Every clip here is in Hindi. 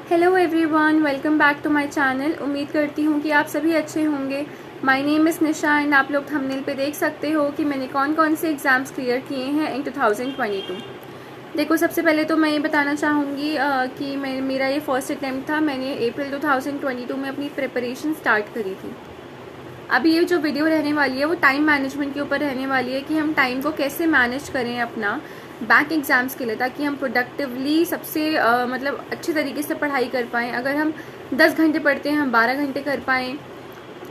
Hello everyone, welcome back to my channel. उम्मीद करती हूँ कि आप सभी अच्छे होंगे। My name is Nisha and आप लोग थंबनेल पे देख सकते हो कि मैंने कौन कौन से एग्ज़ाम्स क्लियर किए हैं इन 2022। देखो, सबसे पहले तो मैं ये बताना चाहूँगी कि मेरा ये फर्स्ट अटैम्प्ट था। मैंने अप्रैल 2022 में अपनी प्रिपरेशन स्टार्ट करी थी। अभी ये जो वीडियो रहने वाली है वो टाइम मैनेजमेंट के ऊपर रहने वाली है कि हम टाइम को कैसे मैनेज करें अपना बैंक एग्ज़ाम्स के लिए, ताकि हम प्रोडक्टिवली सबसे मतलब अच्छे तरीके से पढ़ाई कर पाएँ। अगर हम 10 घंटे पढ़ते हैं, हम 12 घंटे कर पाएँ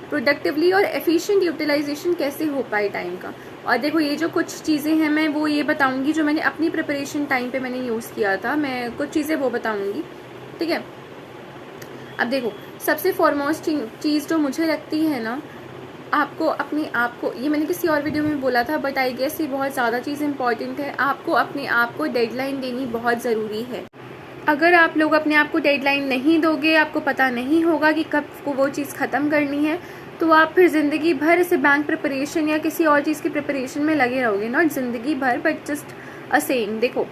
प्रोडक्टिवली, और एफिशिएंट यूटिलाइजेशन कैसे हो पाए टाइम का। और देखो, ये जो कुछ चीज़ें हैं मैं वो ये बताऊंगी जो मैंने अपनी प्रिपरेशन टाइम पे मैंने यूज़ किया था। मैं कुछ चीज़ें वो बताऊंगी, ठीक है। अब देखो, सबसे फॉरमोस्ट चीज़ जो मुझे लगती है ना, आपको अपने आप को, ये मैंने किसी और वीडियो में बोला था बट आई गेस ये बहुत ज़्यादा चीज़ इंपॉर्टेंट है। आपको अपने आप को डेडलाइन देनी बहुत ज़रूरी है। अगर आप लोग अपने आप को डेडलाइन नहीं दोगे, आपको पता नहीं होगा कि कब को वो चीज़ ख़त्म करनी है, तो आप फिर ज़िंदगी भर ऐसे बैंक प्रिपरेशन या किसी और चीज़ की प्रिपरेशन में लगे रहोगे। नॉट ज़िंदगी भर बट जस्ट अ सेइंग। देखो,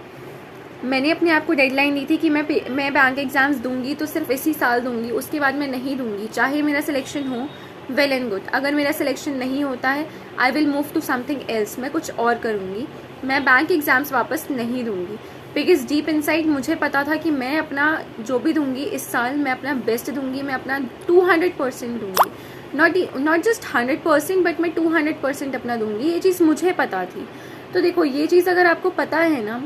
मैंने अपने आप को डेडलाइन दी थी कि मैं बैंक एग्ज़ाम्स दूंगी तो सिर्फ इसी साल दूंगी, उसके बाद मैं नहीं दूंगी। चाहे मेरा सिलेक्शन हो, वेल एंड गुड। अगर मेरा सिलेक्शन नहीं होता है, I will move to something else, मैं कुछ और करूँगी। मैं बैंक एग्ज़ाम्स वापस नहीं दूंगी, बिकॉज डीप इनसाइड मुझे पता था कि मैं अपना जो भी दूंगी इस साल, मैं अपना बेस्ट दूंगी, मैं अपना 200% दूंगी। नॉट जस्ट 100% बट मैं 200% अपना दूंगी। ये चीज़ मुझे पता थी। तो देखो, ये चीज़ अगर आपको पता है ना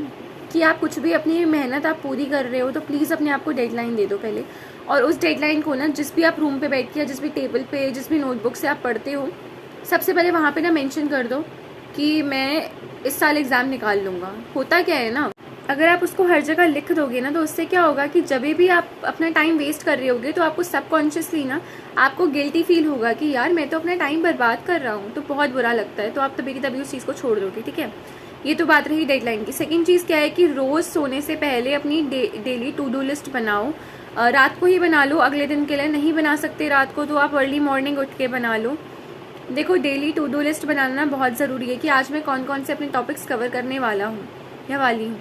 कि आप कुछ भी अपनी मेहनत आप पूरी कर रहे हो, तो प्लीज़ अपने आप को डेडलाइन दे दो पहले। और उस डेडलाइन को ना, जिस भी आप रूम पे बैठ के या जिस भी टेबल पे, जिस भी नोटबुक से आप पढ़ते हो, सबसे पहले वहाँ पे ना मेंशन कर दो कि मैं इस साल एग्ज़ाम निकाल लूँगा। होता क्या है ना, अगर आप उसको हर जगह लिख दोगे ना, तो उससे क्या होगा कि जब भी आप अपना टाइम वेस्ट कर रहे होगे तो आपको सबकॉन्शियसली ना आपको गिल्टी फील होगा कि यार मैं तो अपना टाइम बर्बाद कर रहा हूँ, तो बहुत बुरा लगता है। तो आप तभी की तभी उस चीज़ को छोड़ दोगे, ठीक है। ये तो बात रही डेडलाइन की। सेकंड चीज़ क्या है कि रोज़ सोने से पहले अपनी डेली टू डू लिस्ट बनाओ। रात को ही बना लो, अगले दिन के लिए नहीं बना सकते रात को, तो आप अर्ली मॉर्निंग उठ के बना लो। देखो, डेली टू डू लिस्ट बनाना बहुत ज़रूरी है कि आज मैं कौन कौन से अपने टॉपिक्स कवर करने वाला हूँ या वाली हूँ।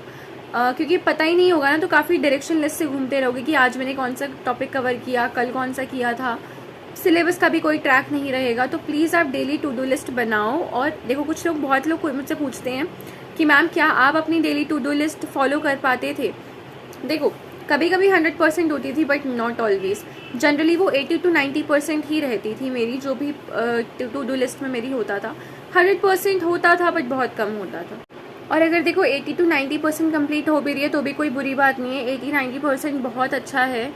क्योंकि पता ही नहीं होगा ना, तो काफ़ी डायरेक्शन लिस्ट से घूमते रहोगे कि आज मैंने कौन सा टॉपिक कवर किया, कल कौन सा किया था। सिलेबस का भी कोई ट्रैक नहीं रहेगा। तो प्लीज़ आप डेली टू डू लिस्ट बनाओ। और देखो, बहुत लोग मुझसे पूछते हैं कि मैम क्या आप अपनी daily to do list follow कर पाते थे। देखो, कभी कभी 100% होती थी बट नॉट ऑलवेज। जनरली वो 80 to 90% ही रहती थी मेरी, जो भी टू डू लिस्ट में मेरी होता था। 100% होता था बट बहुत कम होता था। और अगर देखो 80 to 90% कंप्लीट हो भी रही है तो भी कोई बुरी बात नहीं है। 80-90% बहुत अच्छा है,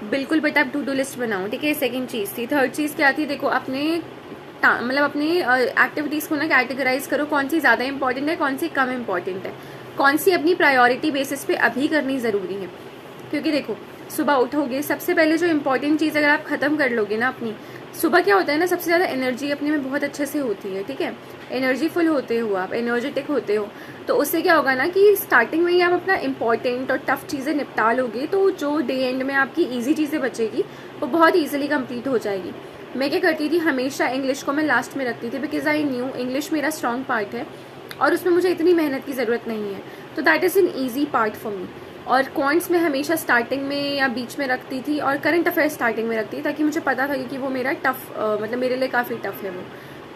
बिल्कुल। बट आप टू डू लिस्ट बनाओ, ठीक है। सेकंड चीज़ थी। थर्ड चीज़ क्या थी, देखो अपनी एक्टिविटीज़ को ना कैटेगराइज करो, कौन सी ज़्यादा इंपॉर्टेंट है, कौन सी कम इंपॉर्टेंट है, कौन सी अपनी प्रायोरिटी बेसिस पे अभी करनी ज़रूरी है। क्योंकि देखो, सुबह उठोगे, सबसे पहले जो इंपॉर्टेंट चीज़ अगर आप ख़त्म कर लोगे ना अपनी, सुबह क्या होता है ना, सबसे ज़्यादा एनर्जी अपने में बहुत अच्छे से होती है, ठीक है। एनर्जीफुल होते हो आप, एनर्जेटिक होते हो, तो उससे क्या होगा ना कि स्टार्टिंग में ही आप अपना इंपॉर्टेंट और टफ चीज़ें निपटा लोगे, तो जो डे एंड में आपकी ईजी चीज़ें बचेगी वो बहुत ईजिली कंप्लीट हो जाएगी। मैं क्या करती थी, हमेशा इंग्लिश को मैं लास्ट में रखती थी, बिकॉज आई न्यू इंग्लिश मेरा स्ट्रॉन्ग पार्ट है और उसमें मुझे इतनी मेहनत की ज़रूरत नहीं है, तो that is an easy part for me. और क्वांट्स में हमेशा स्टार्टिंग में या बीच में रखती थी, और करंट अफेयर्स स्टार्टिंग में रखती थी, ताकि मुझे पता था कि वो मेरा मतलब मेरे लिए काफ़ी टफ है वो।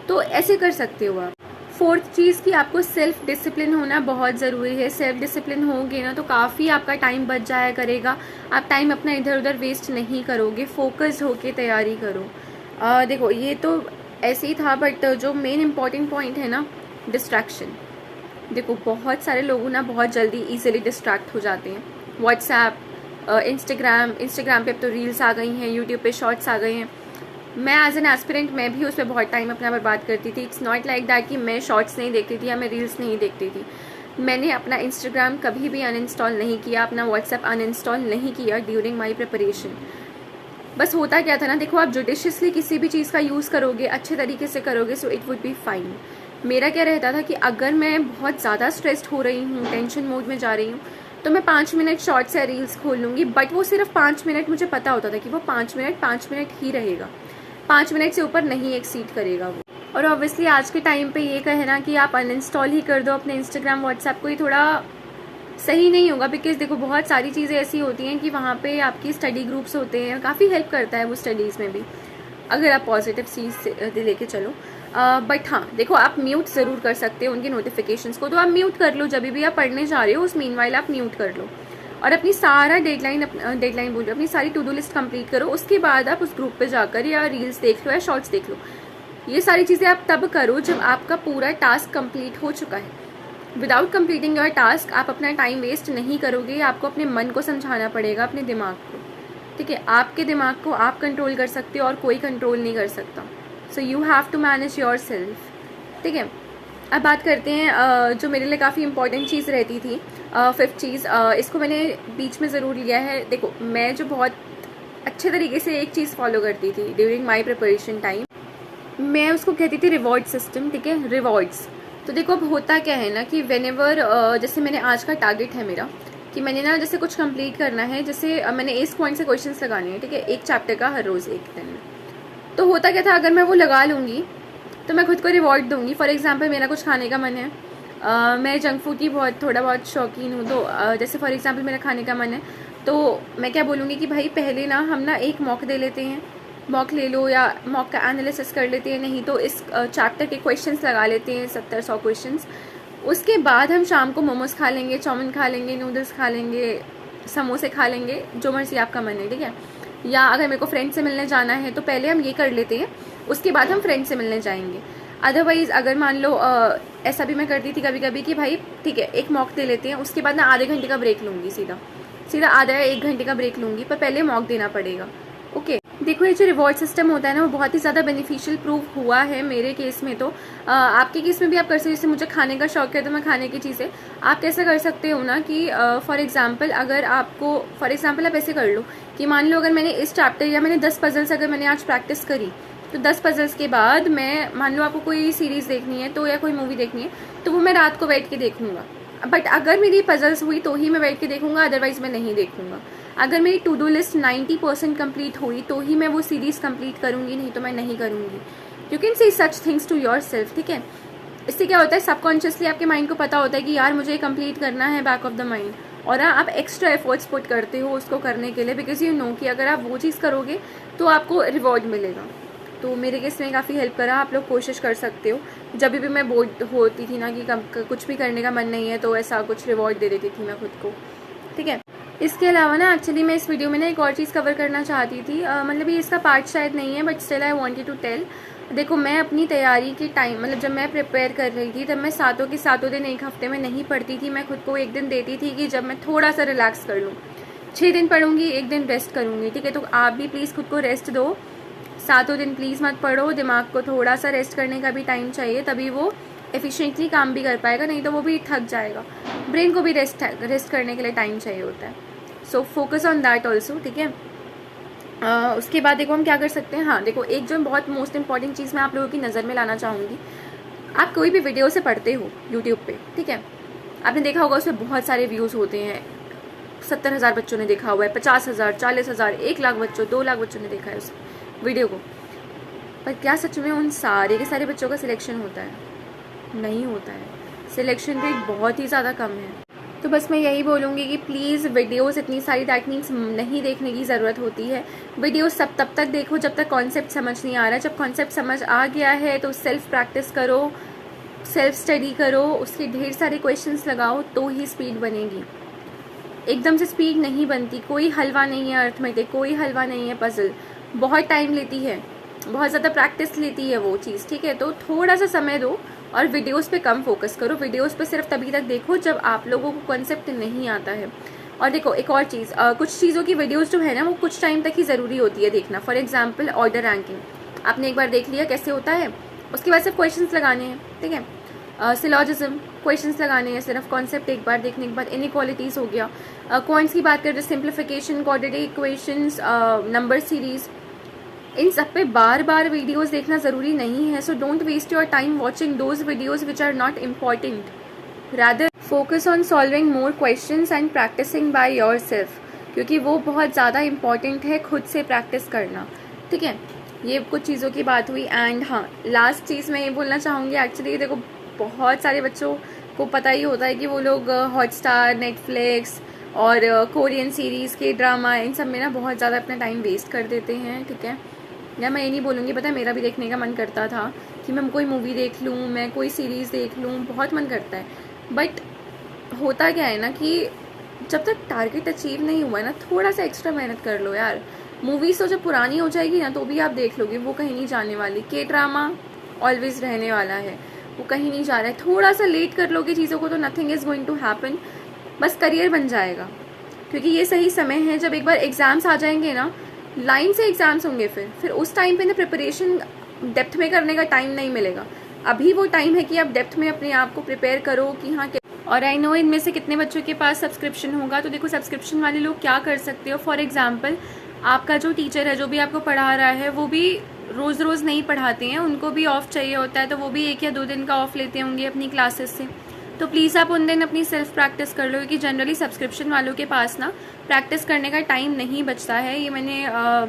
तो ऐसे कर सकते हो आप। फोर्थ चीज़ कि आपको सेल्फ डिसिप्लिन होना बहुत ज़रूरी है। सेल्फ डिसिप्लिन होगे ना तो काफ़ी आपका टाइम बच जाया करेगा। आप टाइम अपना इधर उधर वेस्ट नहीं करोगे, फोकस होके तैयारी करो। देखो, ये तो ऐसे ही था, बट जो मेन इंपॉर्टेंट पॉइंट है ना, डिस्ट्रैक्शन। देखो, बहुत सारे लोग ना बहुत जल्दी इजीली डिस्ट्रैक्ट हो जाते हैं। व्हाट्सएप, इंस्टाग्राम पे अब तो रील्स आ गई हैं, यूट्यूब पे शॉर्ट्स आ गए हैं। मैं एज एन एस्पिरेंट मैं भी उस पर बहुत टाइम अपना बर्बाद करती थी। इट्स नॉट लाइक दैट कि मैं शॉर्ट्स नहीं देखती थी या मैं रील्स नहीं देखती थी। मैंने अपना इंस्टाग्राम कभी भी अनइंस्टॉल नहीं किया, अपना व्हाट्सएप अनइंस्टॉल नहीं किया ड्यूरिंग माई प्रिपरेशन। बस होता क्या था ना, देखो, आप जुडिशियसली किसी भी चीज़ का यूज़ करोगे, अच्छे तरीके से करोगे, so it would be fine. मेरा क्या रहता था कि अगर मैं बहुत ज़्यादा स्ट्रेस्ड हो रही हूँ, टेंशन मोड में जा रही हूँ, तो मैं 5 मिनट शॉर्ट्स या रील्स खोल लूँगी। बट वो सिर्फ 5 मिनट, मुझे पता होता था कि वो 5 मिनट ही रहेगा, 5 मिनट से ऊपर नहीं एक्सीड करेगा वो। और ऑब्वियसली आज के टाइम पे ये कहना कि आप अनइंस्टॉल ही कर दो अपने इंस्टाग्राम व्हाट्सएप को, ही थोड़ा सही नहीं होगा, बिकॉज देखो बहुत सारी चीज़ें ऐसी होती हैं कि वहाँ पे आपकी स्टडी ग्रुप्स होते हैं, काफ़ी हेल्प करता है वो स्टडीज़ में भी, अगर आप पॉजिटिव चीज़ से लेके चलो। बट हाँ देखो, आप म्यूट ज़रूर कर सकते हो उनके नोटिफिकेशंस को, तो आप म्यूट कर लो, जब भी आप पढ़ने जा रहे हो उस मीनवाइल आप म्यूट कर लो, और अपनी सारा डेडलाइन बोल रहे हो, अपनी सारी टू डू लिस्ट कंप्लीट करो। उसके बाद आप उस ग्रुप पे जाकर या रील्स देख लो या शॉर्ट्स देख लो। ये सारी चीज़ें आप तब करो जब आपका पूरा टास्क कंप्लीट हो चुका है। विदाउट कंप्लीटिंग योर टास्क आप अपना टाइम वेस्ट नहीं करोगे, आपको अपने मन को समझाना पड़ेगा, अपने दिमाग को, ठीक है। आपके दिमाग को आप कंट्रोल कर सकते हो और कोई कंट्रोल नहीं कर सकता। So you have to manage yourself, ठीक है। अब बात करते हैं जो मेरे लिए काफ़ी इंपॉर्टेंट चीज़ रहती थी, फिफ्थ चीज़, इसको मैंने बीच में ज़रूर लिया है। देखो मैं जो बहुत अच्छे तरीके से एक चीज़ फॉलो करती थी ड्यूरिंग माई प्रिपरेशन टाइम, मैं उसको कहती थी रिवॉर्ड सिस्टम, ठीक है, रिवॉर्ड्स। तो देखो अब होता क्या है ना कि वेनेवर जैसे मैंने आज का टारगेट है मेरा कि मैंने ना जैसे कुछ कंप्लीट करना है, जैसे मैंने इस पॉइंट से क्वेश्चंस लगाने हैं, ठीक है, एक चैप्टर का हर रोज़ एक दिन में। तो होता क्या था, अगर मैं वो लगा लूँगी तो मैं खुद को रिवॉर्ड दूंगी। फॉर एग्जांपल मेरा कुछ खाने का मन है, मैं जंक फूड की थोड़ा बहुत शौकीन हूँ, तो जैसे फॉर एग्जांपल मेरा खाने का मन है, तो मैं क्या बोलूँगी कि भाई पहले ना हम ना एक मॉक दे लेते हैं, मॉक ले लो या मॉक का एनालिसिस कर लेते हैं, नहीं तो इस चैप्टर के क्वेश्चंस लगा लेते हैं 70-100 क्वेश्चंस। उसके बाद हम शाम को मोमोज खा लेंगे, चाउमीन खा लेंगे, नूडल्स खा लेंगे, समोसे खा लेंगे, जो मर्जी आपका मन है, ठीक है। या अगर मेरे को फ्रेंड से मिलने जाना है तो पहले हम ये कर लेते हैं, उसके बाद हम फ्रेंड से मिलने जाएंगे। अदरवाइज़ अगर मान लो ऐसा भी मैं करती थी कभी कभी कि भाई ठीक है एक मॉक दे लेते हैं, उसके बाद ना आधे घंटे का ब्रेक लूँगी, सीधा आधा या 1 घंटे का ब्रेक लूँगी, पर पहले मॉक देना पड़ेगा, ओके। देखो ये जो रिवॉर्ड सिस्टम होता है ना, वो बहुत ही ज़्यादा बेनिफिशियल प्रूव हुआ है मेरे केस में। तो आपके केस में भी आप कर सकते हो, जैसे मुझे खाने का शौक है तो मैं खाने की चीज़ें, आप कैसे कर सकते हो ना कि फॉर एग्जांपल अगर आपको आप ऐसे कर लो कि मान लो अगर मैंने इस चैप्टर या मैंने 10 पजल्स अगर मैंने आज प्रैक्टिस करी, तो 10 पजल्स के बाद मैं मान लो आपको कोई सीरीज़ देखनी है तो या कोई मूवी देखनी है, तो वो मैं रात को बैठ के देखूंगा। बट अगर मेरी पजल्स हुई तो ही मैं बैठ के देखूंगा, अदरवाइज मैं नहीं देखूंगा। अगर मेरी टू डू लिस्ट 90% कंप्लीट हुई तो ही मैं वो सीरीज़ कंप्लीट करूंगी, नहीं तो मैं नहीं करूंगी। You can say such things to yourself, ठीक है। इससे क्या होता है, सबकॉन्शियसली आपके माइंड को पता होता है कि यार मुझे कंप्लीट करना है, बैक ऑफ द माइंड, और आप एक्स्ट्रा एफर्ट्स पुट करते हो उसको करने के लिए, बिकॉज यू नो कि अगर आप वो चीज़ करोगे तो आपको रिवॉर्ड मिलेगा। तो मेरे केस में काफ़ी हेल्प करा। आप लोग कोशिश कर सकते हो, जब भी मैं बोर्ड होती थी ना कि कुछ भी करने का मन नहीं है तो ऐसा कुछ रिवॉर्ड दे देती थी मैं खुद को, ठीक है। इसके अलावा ना एक्चुअली मैं इस वीडियो में ना एक और चीज़ कवर करना चाहती थी, मतलब ये इसका पार्ट शायद नहीं है, but still I wanted to tell. देखो मैं अपनी तैयारी के टाइम, मतलब जब मैं प्रिपेयर कर रही थी तब मैं सातों के सातों दिन एक हफ्ते में नहीं पढ़ती थी। मैं खुद को एक दिन देती थी कि जब मैं थोड़ा सा रिलैक्स कर लूँ। 6 दिन पढ़ूंगी, 1 दिन रेस्ट करूँगी, ठीक है। तो आप भी प्लीज़ खुद को रेस्ट दो, सातों दिन प्लीज़ मत पढ़ो। दिमाग को थोड़ा सा रेस्ट करने का भी टाइम चाहिए, तभी वो एफिशिएंटली काम भी कर पाएगा, नहीं तो वो भी थक जाएगा। ब्रेन को भी रेस्ट करने के लिए टाइम चाहिए होता है। So focus on that also, ठीक है। उसके बाद देखो हम क्या कर सकते हैं। हाँ देखो, एक जो बहुत मोस्ट इंपॉर्टेंट चीज़ मैं आप लोगों की नज़र में लाना चाहूँगी, आप कोई भी वीडियो से पढ़ते हो यूट्यूब पे, ठीक है, आपने देखा होगा उसमें बहुत सारे व्यूज़ होते हैं। 70,000 बच्चों ने देखा हुआ है, 50,000, 40,000, 1 लाख बच्चों, 2 लाख बच्चों ने देखा है उस वीडियो को। पर क्या सच में उन सारे के सारे बच्चों का सिलेक्शन होता है? नहीं होता है। सिलेक्शन रेट बहुत ही ज़्यादा कम है। तो बस मैं यही बोलूँगी कि प्लीज़ वीडियोस इतनी सारी दैट मीन्स नहीं देखने की ज़रूरत होती है। वीडियोस सब तब तक देखो जब तक कॉन्सेप्ट समझ नहीं आ रहा है। जब कॉन्सेप्ट समझ आ गया है तो सेल्फ प्रैक्टिस करो, सेल्फ स्टडी करो, उसके ढेर सारे क्वेश्चंस लगाओ, तो ही स्पीड बनेगी। एकदम से स्पीड नहीं बनती। कोई हलवा नहीं है अर्थमेटिक, कोई हलवा नहीं है पजल। बहुत टाइम लेती है, बहुत ज़्यादा प्रैक्टिस लेती है वो चीज़, ठीक है। तो थोड़ा सा समय दो और वीडियोस पे कम फोकस करो। वीडियोस पे सिर्फ तभी तक देखो जब आप लोगों को कॉन्सेप्ट नहीं आता है। और देखो एक और चीज़, कुछ चीज़ों की वीडियोस जो है ना वो कुछ टाइम तक ही ज़रूरी होती है देखना। फॉर एग्जांपल ऑर्डर रैंकिंग, आपने एक बार देख लिया कैसे होता है, उसके बाद सिर्फ क्वेश्चंस लगाने हैं, ठीक है। सिलॉजिज्म, क्वेश्चंस लगाने हैं सिर्फ, कॉन्सेप्ट एक बार देखने के बाद। इनइक्वालिटीज़ हो गया, पॉइंट्स की बात करें तो simplification, quadratic equations, number series, इन सब पे बार बार वीडियोस देखना ज़रूरी नहीं है। So don't waste your time watching those videos which are not important. Rather focus on solving more questions and practising by yourself, क्योंकि वो बहुत ज़्यादा इंपॉर्टेंट है खुद से प्रैक्टिस करना, ठीक है। ये कुछ चीज़ों की बात हुई। एंड हाँ, लास्ट चीज़ मैं ये बोलना चाहूँगी, एक्चुअली देखो बहुत सारे बच्चों को पता ही होता है कि वो लोग हॉटस्टार, नेटफ्लिक्स और कोरियन सीरीज़ के ड्रामा इन सब में ना बहुत ज़्यादा अपना टाइम वेस्ट कर देते हैं, ठीक है। या मैं ये नहीं बोलूँगी, पता है मेरा भी देखने का मन करता था कि मैं कोई मूवी देख लूँ, मैं कोई सीरीज़ देख लूँ, बहुत मन करता है। बट होता क्या है ना कि जब तक टारगेट अचीव नहीं हुआ ना, थोड़ा सा एक्स्ट्रा मेहनत कर लो यार। मूवीज़ तो जब पुरानी हो जाएगी ना तो भी आप देख लोगे, वो कहीं नहीं जाने वाली। के ड्रामा ऑलवेज रहने वाला है, वो कहीं नहीं जा रहा है। थोड़ा सा लेट कर लोगे चीज़ों को तो nothing is going to happen, बस करियर बन जाएगा। क्योंकि ये सही समय है, जब एक बार एग्ज़ाम्स आ जाएंगे ना, लाइन से एग्ज़ाम्स होंगे, फिर उस टाइम पे ना प्रिपरेशन डेप्थ में करने का टाइम नहीं मिलेगा। अभी वो टाइम है कि आप डेप्थ में अपने आप को प्रिपेयर करो कि हाँ। और आई नो इनमें से कितने बच्चों के पास सब्सक्रिप्शन होगा, तो देखो सब्सक्रिप्शन वाले लोग क्या कर सकते हो। फॉर एग्जाम्पल, आपका जो टीचर है, जो भी आपको पढ़ा रहा है, वो भी रोज़ रोज़ नहीं पढ़ाते हैं, उनको भी ऑफ चाहिए होता है, तो वो भी 1 या 2 दिन का ऑफ लेते होंगे अपनी क्लासेस से। तो प्लीज़ आप उन दिन अपनी सेल्फ प्रैक्टिस कर लो, क्योंकि जनरली सब्सक्रिप्शन वालों के पास ना प्रैक्टिस करने का टाइम नहीं बचता है। ये मैंने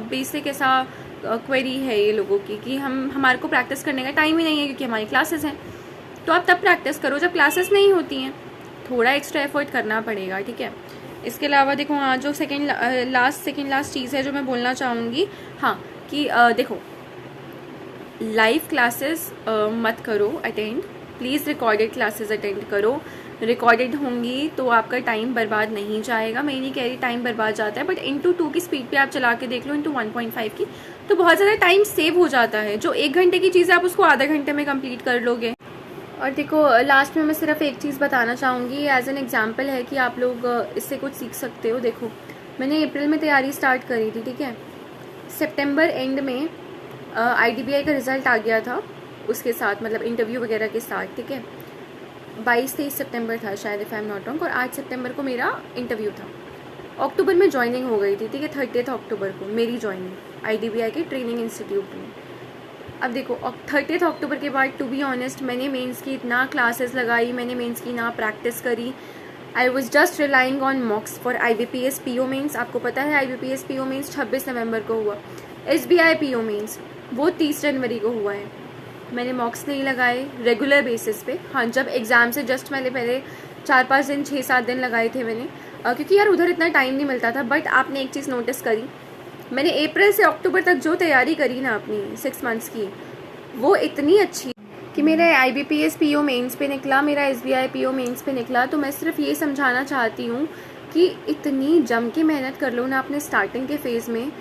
बेसिक ऐसा क्वेरी है ये लोगों की कि हमारे को प्रैक्टिस करने का टाइम ही नहीं है क्योंकि हमारी क्लासेस हैं। तो आप तब प्रैक्टिस करो जब क्लासेस नहीं होती हैं, थोड़ा एक्स्ट्रा एफर्ट करना पड़ेगा, ठीक है। इसके अलावा देखो, हाँ, जो सेकेंड लास्ट चीज़ है जो मैं बोलना चाहूँगी, हाँ, कि देखो लाइव क्लासेस मत करो attend, please recorded classes attend करो। रिकॉर्डेड होंगी तो आपका टाइम बर्बाद नहीं जाएगा। मैं नहीं कह रही टाइम बर्बाद जाता है, बट इंटू 2 की स्पीड पे आप चला के देख लो, इंटू 1.5 की, तो बहुत ज़्यादा टाइम सेव हो जाता है। जो 1 घंटे की चीज़ है आप उसको आधे घंटे में कंप्लीट कर लोगे। और देखो लास्ट में मैं सिर्फ एक चीज़ बताना चाहूँगी, एज एन एग्जाम्पल है कि आप लोग इससे कुछ सीख सकते हो। देखो मैंने अप्रैल में तैयारी स्टार्ट करी थी, ठीक है। सितंबर एंड में IDBI का रिज़ल्ट आ गया था, उसके साथ मतलब इंटरव्यू वगैरह के साथ, ठीक है। 22-23 सितंबर था शायद, if I am not wrong, और 8 सितंबर को मेरा इंटरव्यू था। अक्टूबर में ज्वाइनिंग हो गई थी, ठीक है। 30 अक्टूबर को मेरी ज्वाइनिंग IDBI के ट्रेनिंग इंस्टीट्यूट में। अब देखो 30 अक्टूबर के बाद टू बी ऑनेस्ट मैंने मेंस की इतना क्लासेस लगाई, मैंने मेंस की ना प्रैक्टिस करी। I was just relying on mocks for IBPS PO mains. आपको पता है IBPS PO मेंस 26 नवंबर को हुआ। SBI PO मेंस वो 30 जनवरी को हुआ है। मैंने मॉक्स नहीं लगाए रेगुलर बेसिस पे। हाँ, जब एग्ज़ाम से जस्ट मैंने पहले 4-5 दिन 6-7 दिन लगाए थे मैंने, क्योंकि यार उधर इतना टाइम नहीं मिलता था। बट आपने एक चीज़ नोटिस करी, मैंने अप्रैल से अक्टूबर तक जो तैयारी करी ना अपनी 6 मंथ्स की, वो इतनी अच्छी कि मेरा IBPS PO मेंस पे निकला, मेरा SBI PO मेंस पे निकला। तो मैं सिर्फ ये समझाना चाहती हूँ कि इतनी जम के मेहनत कर लो ना अपने स्टार्टिंग के फेज़ में।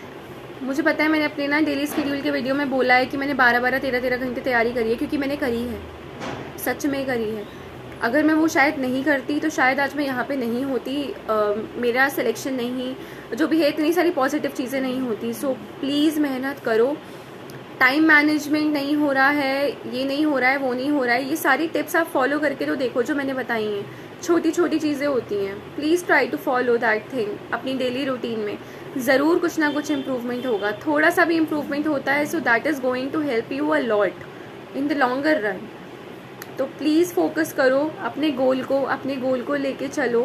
मुझे पता है मैंने अपने ना डेली शेड्यूल के वीडियो में बोला है कि मैंने 12-12, 13-13 घंटे तैयारी करी है, क्योंकि मैंने करी है, सच में करी है। अगर मैं वो शायद नहीं करती तो शायद आज मैं यहाँ पे नहीं होती, मेरा सिलेक्शन नहीं, जो भी है, इतनी सारी पॉजिटिव चीज़ें नहीं होती। सो प्लीज़ मेहनत करो। टाइम मैनेजमेंट नहीं हो रहा है, ये नहीं हो रहा है, वो नहीं हो रहा है, ये सारी टिप्स आप फॉलो करके तो देखो जो मैंने बताई हैं। छोटी छोटी चीज़ें होती हैं, please try to follow that thing अपनी डेली रूटीन में। ज़रूर कुछ ना कुछ इम्प्रूवमेंट होगा, थोड़ा सा भी इम्प्रूवमेंट होता है, so that is going to help you a lot in the longer run. तो प्लीज़ फोकस करो अपने गोल को लेके चलो।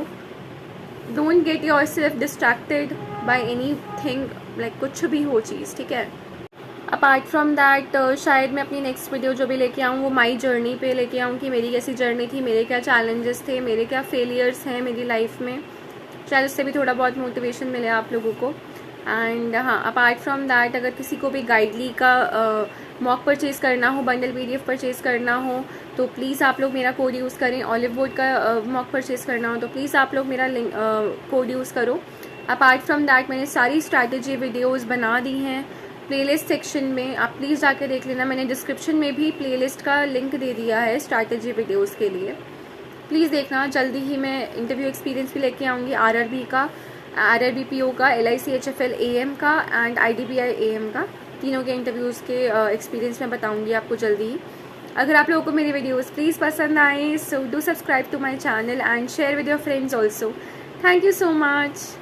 Don't get yourself distracted by anything, like कुछ भी हो चीज़, ठीक है। अपार्ट फ्रॉम दैट शायद मैं अपनी नेक्स्ट वीडियो जो भी लेके आऊँ वो माई जर्नी पे लेके आऊँ कि मेरी कैसी जर्नी थी, मेरे क्या चैलेंजेस थे, मेरे क्या फेलियर्स हैं मेरी लाइफ में। शायद उससे भी थोड़ा बहुत मोटिवेशन मिले आप लोगों को। एंड हाँ, अपार्ट फ्रॉम दैट अगर किसी को भी गाइडली का मॉक परचेज़ करना हो, बंडल PDF परचेज़ करना हो, तो प्लीज़ आप लोग मेरा कोड यूज़ करें। ऑलिव वुड का मॉक परचेज़ करना हो तो प्लीज़ आप लोग मेरा लिंक कोड यूज़ करो। अपार्ट फ्रॉम दैट मैंने सारी स्ट्रैटेजी वीडियोज़ बना दी हैं प्लेलिस्ट सेक्शन में, आप प्लीज़ जाके देख लेना। मैंने डिस्क्रिप्शन में भी प्लेलिस्ट का लिंक दे दिया है स्ट्रैटेजी वीडियोज़ के लिए, प्लीज़ देखना। जल्दी ही मैं इंटरव्यू एक्सपीरियंस भी लेके आऊँगी, RRB का, RRB PO का, LIC HFL AM का एंड IDBI AM का, तीनों के इंटरव्यूज़ के एक्सपीरियंस मैं बताऊँगी आपको जल्दी ही। अगर आप लोगों को मेरी वीडियोज़ प्लीज़ पसंद आए, so do subscribe to my channel and share with your friends also. Thank you so much.